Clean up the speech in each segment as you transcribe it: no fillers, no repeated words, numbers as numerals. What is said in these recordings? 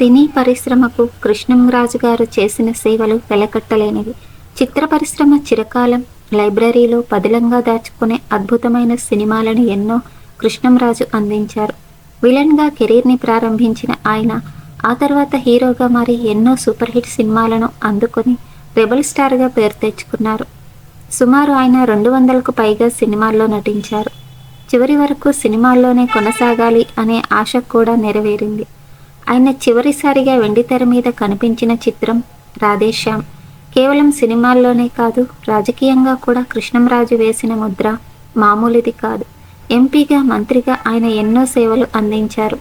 సినీ పరిశ్రమకు కృష్ణంరాజు గారు చేసిన సేవలు వెలకట్టలేనివి. చిత్ర పరిశ్రమ చిరకాలం లైబ్రరీలో పదిలంగా దాచుకునే అద్భుతమైన సినిమాలను ఎన్నో కృష్ణంరాజు అందించారు. విలన్గా కెరీర్ని ప్రారంభించిన ఆయన ఆ తర్వాత హీరోగా మారి ఎన్నో సూపర్ హిట్ సినిమాలను అందుకొని రెబల్ స్టార్గా పేరు తెచ్చుకున్నారు. సుమారు ఆయన 200కు పైగా సినిమాల్లో నటించారు. చివరి వరకు సినిమాల్లోనే కొనసాగాలి అనే ఆశ కూడా నెరవేరింది. ఆయన చివరిసారిగా వెండితెర మీద కనిపించిన చిత్రం రాధేశ్యామ్. కేవలం సినిమాల్లోనే కాదు, రాజకీయంగా కూడా కృష్ణంరాజు వేసిన ముద్ర మామూలుది కాదు. ఎంపీగా, మంత్రిగా ఆయన ఎన్నో సేవలు అందించారు.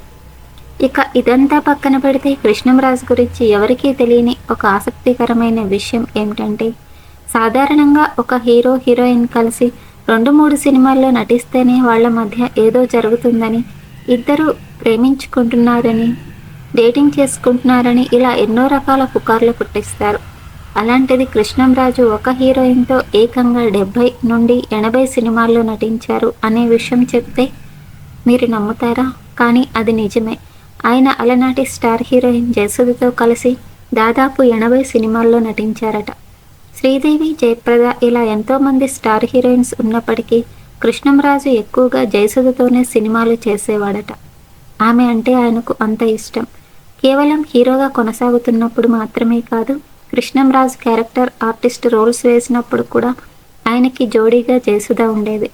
ఇక ఇదంతా పక్కన పెడితే కృష్ణంరాజు గురించి ఎవరికీ తెలియని ఒక ఆసక్తికరమైన విషయం ఏమిటంటే, సాధారణంగా ఒక హీరో హీరోయిన్ కలిసి 2-3 సినిమాల్లో నటిస్తేనే వాళ్ళ మధ్య ఏదో జరుగుతుందని, ఇద్దరు ప్రేమించుకుంటున్నారని, డేటింగ్ చేసుకుంటున్నారని ఇలా ఎన్నో రకాల పుకార్లు పుట్టిస్తారు. అలాంటిది కృష్ణంరాజు ఒక హీరోయిన్తో ఏకంగా 70 నుండి 80 సినిమాల్లో నటించారు అనే విషయం చెప్తే మీరు నమ్ముతారా? కానీ అది నిజమే. ఆయన అలనాటి స్టార్ హీరోయిన్ జయసుధతో కలిసి దాదాపు 80 సినిమాల్లో నటించారట. శ్రీదేవి, జయప్రద ఇలా ఎంతోమంది స్టార్ హీరోయిన్స్ ఉన్నప్పటికీ కృష్ణంరాజు ఎక్కువగా జయసుధతోనే సినిమాలు చేసేవాడట. ఆమె అంటే ఆయనకు అంత ఇష్టం. కేవలం హీరోగా కొనసాగుతున్నప్పుడు మాత్రమే కాదు, కృష్ణంరాజు క్యారెక్టర్ ఆర్టిస్ట్ రోల్స్ వేసినప్పుడు కూడా ఆయనకి జోడీగా జయసుధ ఉండేది.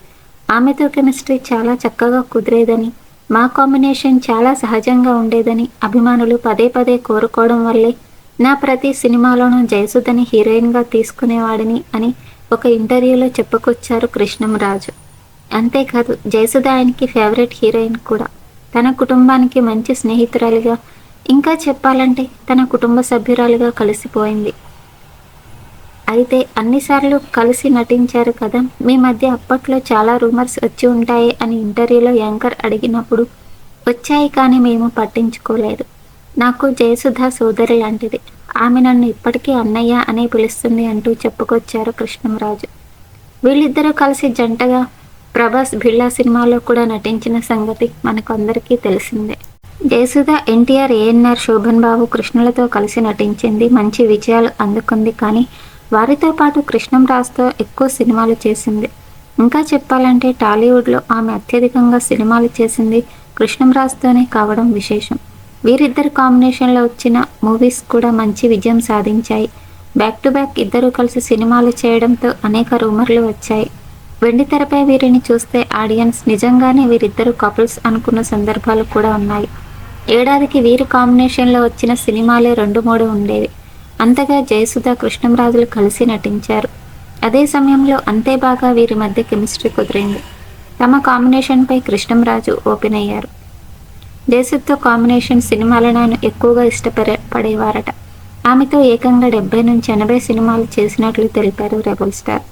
ఆమెతో కెమిస్ట్రీ చాలా చక్కగా కుదిరేదని, మా కాంబినేషన్ చాలా సహజంగా ఉండేదని అభిమానులు పదే పదే కోరుకోవడం వల్లే నా ప్రతి సినిమాలోనూ జయసుధని హీరోయిన్గా తీసుకునేవాడిని అని ఒక ఇంటర్వ్యూలో చెప్పుకొచ్చారు కృష్ణంరాజు. అంతేకాదు, జయసుధ ఆయనకి ఫేవరెట్ హీరోయిన్ కూడా. తన కుటుంబానికి మంచి స్నేహితురాలిగా, ఇంకా చెప్పాలంటే తన కుటుంబ సభ్యురాలుగా కలిసిపోయింది. అయితే అన్నిసార్లు కలిసి నటించారు కదా, మీ మధ్య అప్పట్లో చాలా రూమర్స్ వచ్చి ఉంటాయి అని ఇంటర్వ్యూలో యాంకర్ అడిగినప్పుడు, వచ్చాయి కానీ మేము పట్టించుకోలేదు. నాకు జయసుధ సోదరి లాంటిది. ఆమె నన్ను ఇప్పటికీ అన్నయ్య అనే పిలుస్తుంది అంటూ చెప్పుకొచ్చారు కృష్ణంరాజు. వీళ్ళిద్దరూ కలిసి జంటగా ప్రభాస్ బిళ్ళా సినిమాలో కూడా నటించిన సంగతి మనకు అందరికీ తెలిసిందే. జయసుధ ఎన్టీఆర్, ఏఎన్ఆర్, శోభన్ బాబు, కృష్ణులతో కలిసి నటించింది. మంచి విజయాలు అందుకుంది. కానీ వారితో పాటు కృష్ణంరాజుతో ఎక్కువ సినిమాలు చేసింది. ఇంకా చెప్పాలంటే టాలీవుడ్లో ఆమె అత్యధికంగా సినిమాలు చేసింది కృష్ణంరాజుతోనే కావడం విశేషం. వీరిద్దరు కాంబినేషన్లో వచ్చిన మూవీస్ కూడా మంచి విజయం సాధించాయి. బ్యాక్ టు బ్యాక్ ఇద్దరు కలిసి సినిమాలు చేయడంతో అనేక రూమర్లు వచ్చాయి. వెండితెరపై వీరిని చూస్తే ఆడియన్స్ నిజంగానే వీరిద్దరు కపుల్స్ అనుకున్న సందర్భాలు కూడా ఉన్నాయి. ఏడాదికి వీరి కాంబినేషన్లో వచ్చిన సినిమాలే 2-3 ఉండేవి. అంతగా జయసుధ, కృష్ణంరాజులు కలిసి నటించారు. అదే సమయంలో అంతే బాగా వీరి మధ్య కెమిస్ట్రీ కుదిరింది. తమ కాంబినేషన్పై కృష్ణంరాజు ఓపెన్ అయ్యారు. జయసుధతో కాంబినేషన్ సినిమాలను ఆయన ఎక్కువగా ఇష్టపడేవారట. ఆమెతో ఏకంగా 70 నుంచి 80 సినిమాలు చేసినట్లు తెలిపారు రెబల్ స్టార్.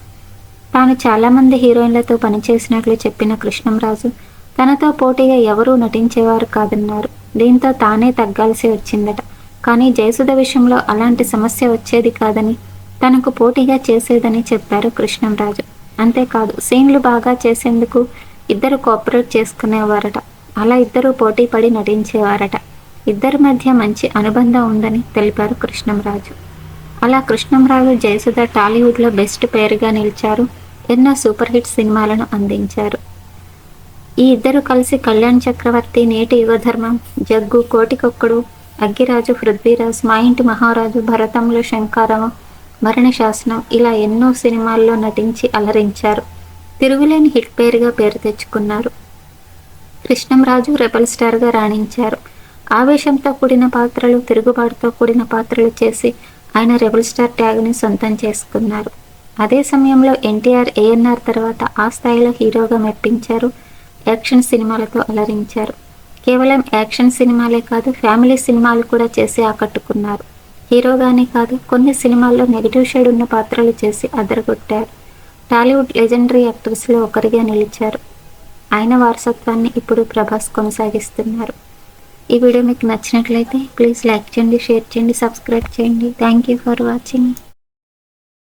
తాను చాలామంది హీరోయిన్లతో పనిచేసినట్లు చెప్పిన కృష్ణంరాజు తనతో పోటీగా ఎవరూ నటించేవారు కాదన్నారు. దీంతో తానే తగ్గాల్సి వచ్చిందట. కానీ జయసుధ విషయంలో అలాంటి సమస్య వచ్చేది కాదని, తనకు పోటీగా చేసేదని చెప్పారు కృష్ణంరాజు. అంతేకాదు, సీన్లు బాగా చేసేందుకు ఇద్దరు కోఆపరేట్ చేసుకునేవారట. అలా ఇద్దరు పోటీ పడి నటించేవారట. ఇద్దరి మధ్య మంచి అనుబంధం ఉందని తెలిపారు కృష్ణంరాజు. అలా కృష్ణంరాజు, జయసుధ టాలీవుడ్లో బెస్ట్ పేరుగా నిలిచారు. ఎన్నో సూపర్ హిట్ సినిమాలను అందించారు. ఈ ఇద్దరు కలిసి కళ్యాణ్ చక్రవర్తి, నేటి యువధర్మం, జగ్గు, కోటికొక్కడు, అగ్గిరాజు, పృథ్వీరాజ్, మా ఇంటి మహారాజు, భరతంలో శంకారము, మరణ శాసనం ఇలా ఎన్నో సినిమాల్లో నటించి అలరించారు. తిరుగులేని హిట్ పేరుగా పేరు తెచ్చుకున్నారు. కృష్ణంరాజు రెబల్ స్టార్గా రాణించారు. ఆవేశంతో కూడిన పాత్రలు, తిరుగుబాటుతో కూడిన పాత్రలు చేసి ఆయన రెబల్ స్టార్ ట్యాగ్ని సొంతం చేసుకున్నారు. అదే సమయంలో ఎన్టీఆర్, ఏఎన్ఆర్ తర్వాత ఆ స్థాయిలో హీరోగా మెప్పించారు. యాక్షన్ సినిమాలతో అలరించారు. కేవలం యాక్షన్ సినిమాలే కాదు, ఫ్యామిలీ సినిమాలు కూడా చేసి ఆకట్టుకున్నారు. హీరోగానే కాదు, కొన్ని సినిమాల్లో నెగిటివ్ షేడ్ ఉన్న పాత్రలు చేసి అదరగొట్టారు. టాలీవుడ్ లెజెండరీ యాక్టర్స్లో ఒకరిగా నిలిచారు. ఆయన వారసత్వాన్ని ఇప్పుడు ప్రభాస్ కొనసాగిస్తున్నారు. ఈ వీడియో మీకు నచ్చినట్లయితే ప్లీజ్ లైక్ చేయండి, షేర్ చేయండి, సబ్స్క్రైబ్ చేయండి. Thank you for watching.